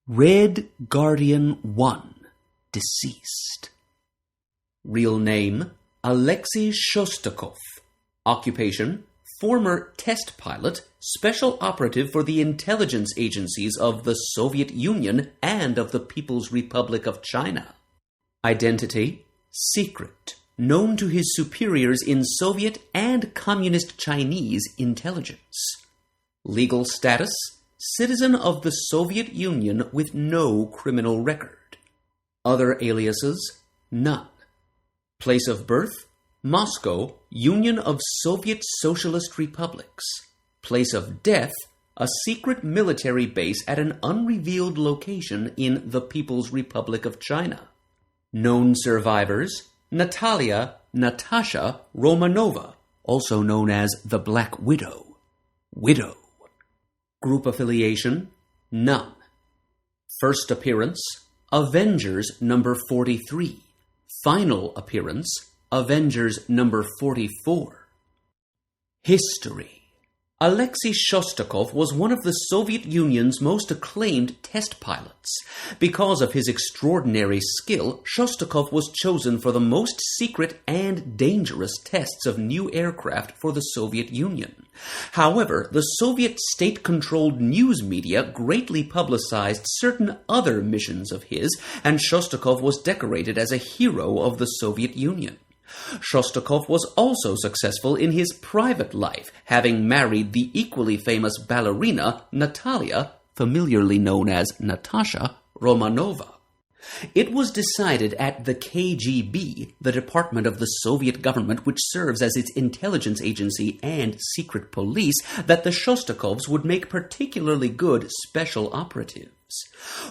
Red Guardian 1, deceased. Real name, Alexei Shostakov. Occupation, former test pilot, special operative for the intelligence agencies of the Soviet Union and of the People's Republic of China. Identity, secret, known to his superiors in Soviet and Communist Chinese intelligence. Legal status, citizen of the Soviet Union with no criminal record. Other aliases, none. Place of birth, Moscow, Union of Soviet Socialist Republics. Place of death, a secret military base at an unrevealed location in the People's Republic of China. Known survivors, Natasha Romanova, also known as the Black Widow. Widow. Group affiliation, none. First appearance, Avengers number 43. Final appearance, Avengers number 44. History. Alexei Shostakov was one of the Soviet Union's most acclaimed test pilots. Because of his extraordinary skill, Shostakov was chosen for the most secret and dangerous tests of new aircraft for the Soviet Union. However, the Soviet state-controlled news media greatly publicized certain other missions of his, and Shostakov was decorated as a hero of the Soviet Union. Shostakov was also successful in his private life, having married the equally famous ballerina Natalia, familiarly known as Natasha Romanova. It was decided at the KGB, the department of the Soviet government which serves as its intelligence agency and secret police, that the Shostakovs would make particularly good special operatives.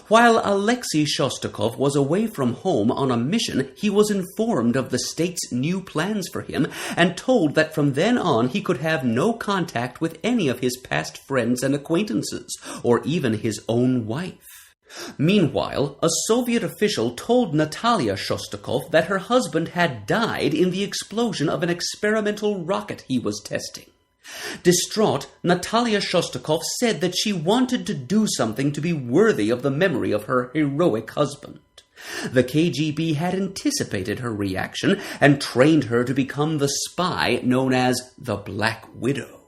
While Alexei Shostakov was away from home on a mission, he was informed of the state's new plans for him and told that from then on he could have no contact with any of his past friends and acquaintances, or even his own wife. Meanwhile, a Soviet official told Natalia Shostakov that her husband had died in the explosion of an experimental rocket he was testing. Distraught, Natalia Shostakov said that she wanted to do something to be worthy of the memory of her heroic husband. The KGB had anticipated her reaction and trained her to become the spy known as the Black Widow.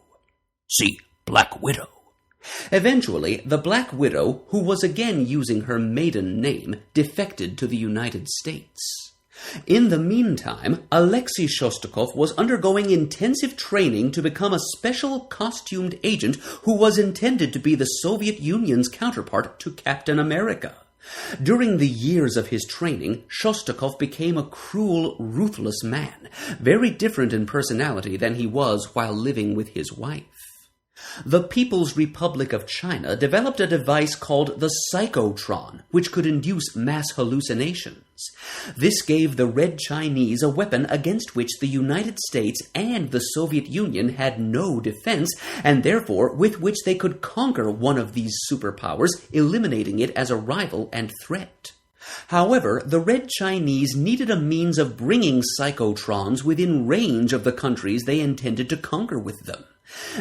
See, Black Widow. Eventually, the Black Widow, who was again using her maiden name, defected to the United States. In the meantime, Alexei Shostakov was undergoing intensive training to become a special costumed agent who was intended to be the Soviet Union's counterpart to Captain America. During the years of his training, Shostakov became a cruel, ruthless man, very different in personality than he was while living with his wife. The People's Republic of China developed a device called the psychotron, which could induce mass hallucinations. This gave the Red Chinese a weapon against which the United States and the Soviet Union had no defense, and therefore with which they could conquer one of these superpowers, eliminating it as a rival and threat. However, the Red Chinese needed a means of bringing psychotrons within range of the countries they intended to conquer with them.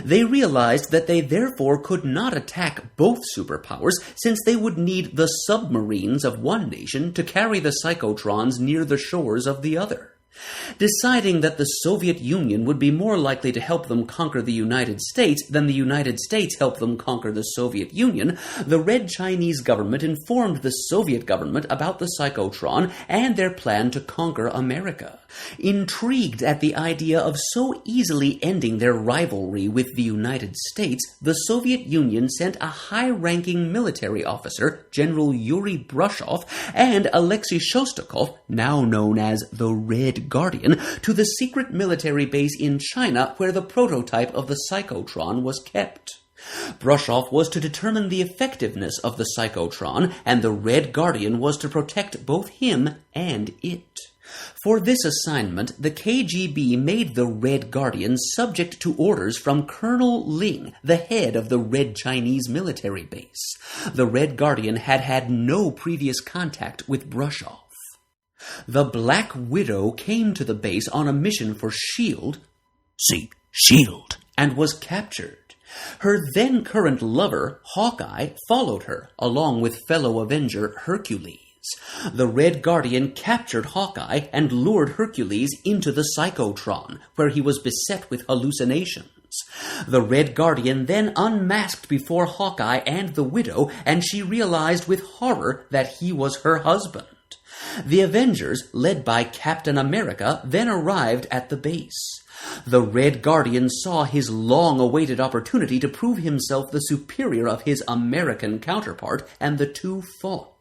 They realized that they therefore could not attack both superpowers, since they would need the submarines of one nation to carry the psychotrons near the shores of the other. Deciding that the Soviet Union would be more likely to help them conquer the United States than the United States help them conquer the Soviet Union, the Red Chinese government informed the Soviet government about the psychotron and their plan to conquer America. Intrigued at the idea of so easily ending their rivalry with the United States, the Soviet Union sent a high-ranking military officer, General Yuri Brushov, and Alexei Shostakov, now known as the Red Guardian, to the secret military base in China where the prototype of the psychotron was kept. Brushov was to determine the effectiveness of the psychotron, and the Red Guardian was to protect both him and it. For this assignment, the KGB made the Red Guardian subject to orders from Colonel Ling, the head of the Red Chinese military base. The Red Guardian had had no previous contact with Brushov. The Black Widow came to the base on a mission for S.H.I.E.L.D. See, S.H.I.E.L.D. and was captured. Her then-current lover, Hawkeye, followed her, along with fellow Avenger Hercules. The Red Guardian captured Hawkeye and lured Hercules into the Psychotron, where he was beset with hallucinations. The Red Guardian then unmasked before Hawkeye and the Widow, and she realized with horror that he was her husband. The Avengers, led by Captain America, then arrived at the base. The Red Guardian saw his long-awaited opportunity to prove himself the superior of his American counterpart, and the two fought.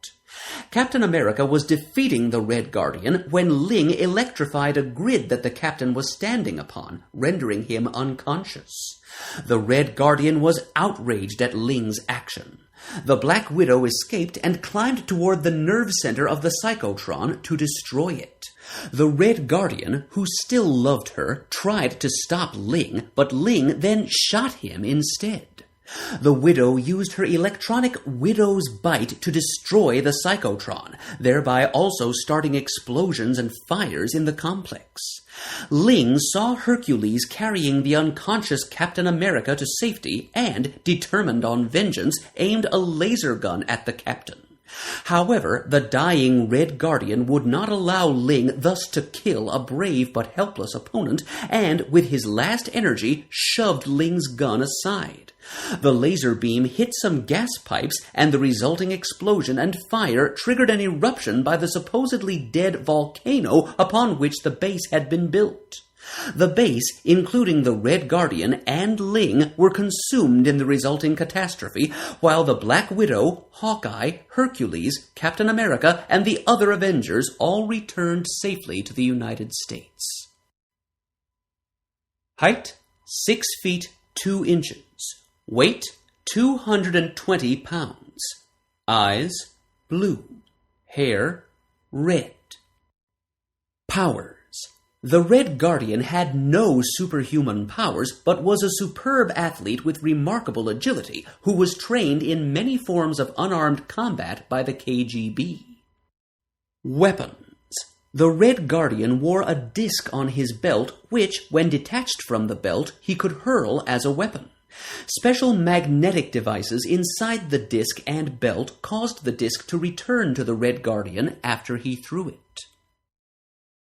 Captain America was defeating the Red Guardian when Ling electrified a grid that the captain was standing upon, rendering him unconscious. The Red Guardian was outraged at Ling's action. The Black Widow escaped and climbed toward the nerve center of the Psychotron to destroy it. The Red Guardian, who still loved her, tried to stop Ling, but Ling then shot him instead. The Widow used her electronic Widow's Bite to destroy the Psychotron, thereby also starting explosions and fires in the complex. Ling saw Hercules carrying the unconscious Captain America to safety and, determined on vengeance, aimed a laser gun at the captain. However, the dying Red Guardian would not allow Ling thus to kill a brave but helpless opponent, and, with his last energy, shoved Ling's gun aside. The laser beam hit some gas pipes, and the resulting explosion and fire triggered an eruption by the supposedly dead volcano upon which the base had been built. The base, including the Red Guardian and Ling, were consumed in the resulting catastrophe, while the Black Widow, Hawkeye, Hercules, Captain America, and the other Avengers all returned safely to the United States. Height, 6 feet 2 inches. Weight, 220 pounds. Eyes, blue. Hair, red. Powers. The Red Guardian had no superhuman powers, but was a superb athlete with remarkable agility, who was trained in many forms of unarmed combat by the KGB. Weapons. The Red Guardian wore a disc on his belt, which, when detached from the belt, he could hurl as a weapon. Special magnetic devices inside the disc and belt caused the disc to return to the Red Guardian after he threw it.